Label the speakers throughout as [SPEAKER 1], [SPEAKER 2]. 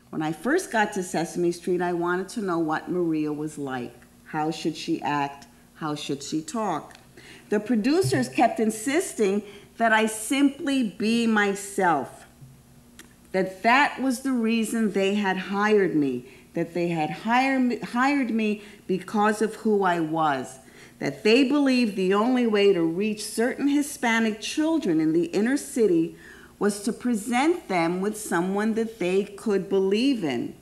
[SPEAKER 1] When I first got to Sesame Street, I wanted to know what Maria was like. How should she act? How should she talk? The producers kept insisting that I simply be myself, that was the reason they had hired me, that they had hired me because of who I was, that they believed the only way to reach certain Hispanic children in the inner city was to present them with someone that they could believe in.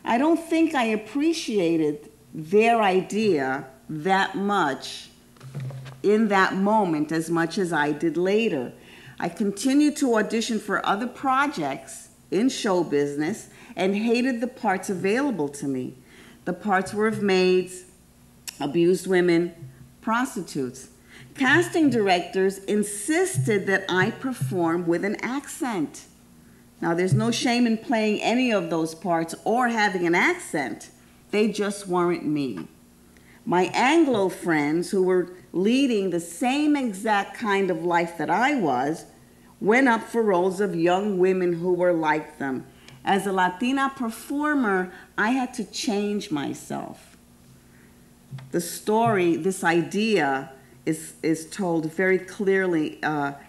[SPEAKER 1] I don't think I appreciated their idea that much in that moment as much as I did later. I continued to audition for other projects in show business and hated the parts available to me. The parts were of maids, abused women, prostitutes. Casting directors insisted that I perform with an accent. Now, there's no shame in playing any of those parts or having an accent. They just weren't me. My Anglo friends, who were leading the same exact kind of life that I was, went up for roles of young women who were like them. As a Latina performer, I had to change myself. The story, this idea, is told very clearly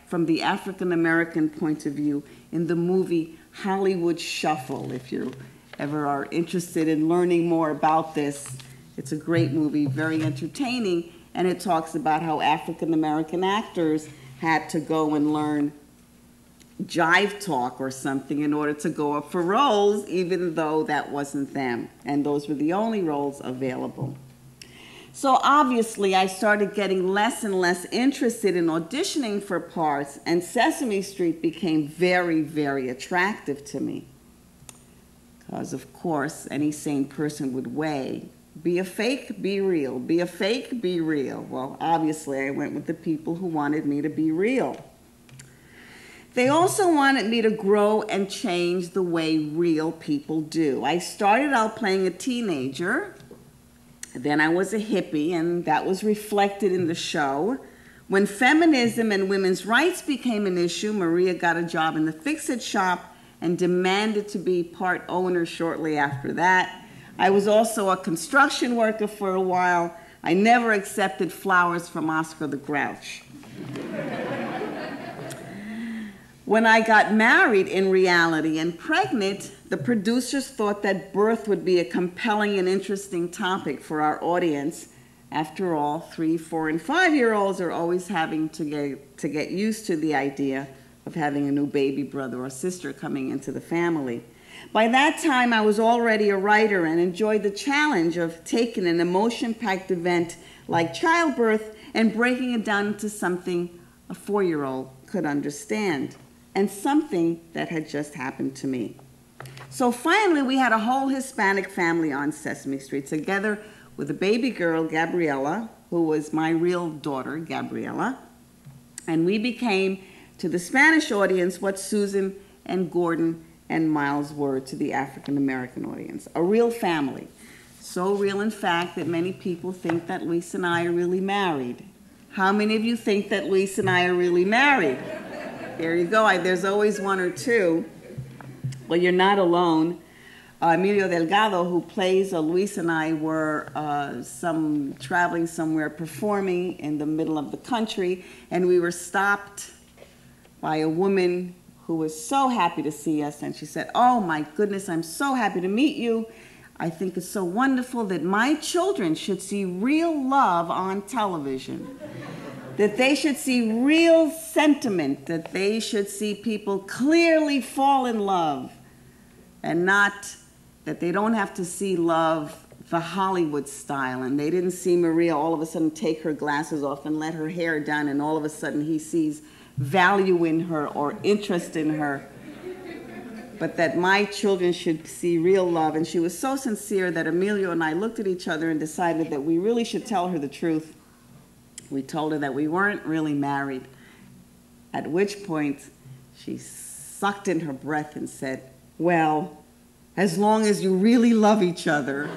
[SPEAKER 1] from the African-American point of view in the movie Hollywood Shuffle. If you ever are interested in learning more about this, it's a great movie, very entertaining, and it talks about how African-American actors had to go and learn jive talk or something in order to go up for roles, even though that wasn't them, and those were the only roles available. So obviously, I started getting less and less interested in auditioning for parts, and Sesame Street became very, very attractive to me. Because, of course, any sane person would weigh, be a fake, be real, be a fake, be real. Well, obviously, I went with the people who wanted me to be real. They also wanted me to grow and change the way real people do. I started out playing a teenager. Then I was a hippie, and that was reflected in the show. When feminism and women's rights became an issue, Maria got a job in the fix-it shop and demanded to be part owner shortly after that. I was also a construction worker for a while. I never accepted flowers from Oscar the Grouch. When I got married in reality and pregnant, the producers thought that birth would be a compelling and interesting topic for our audience. After all, 3-, 4-, and 5-year-olds are always having to get used to the idea of having a new baby brother or sister coming into the family. By that time, I was already a writer and enjoyed the challenge of taking an emotion-packed event like childbirth and breaking it down into something a 4-year-old could understand, and something that had just happened to me. So finally, we had a whole Hispanic family on Sesame Street, together with a baby girl, Gabriela, who was my real daughter, Gabriela. And we became, to the Spanish audience, what Susan and Gordon and Miles were to the African-American audience. A real family. So real, in fact, that many people think that Luis and I are really married. How many of you think that Luis and I are really married? There you go. There's always one or two. Well, you're not alone. Emilio Delgado, who plays Luis, and I were traveling somewhere, performing in the middle of the country, and we were stopped by a woman who was so happy to see us, and she said, "Oh my goodness, I'm so happy to meet you. I think it's so wonderful that my children should see real love on television." That they should see real sentiment, that they should see people clearly fall in love, and not that they don't have to see love the Hollywood style. And they didn't see Maria all of a sudden take her glasses off and let her hair down, and all of a sudden he sees value in her or interest in her. But that my children should see real love. And she was so sincere that Emilio and I looked at each other and decided that we really should tell her the truth. We told her that we weren't really married, at which point she sucked in her breath and said, "Well, as long as you really love each other."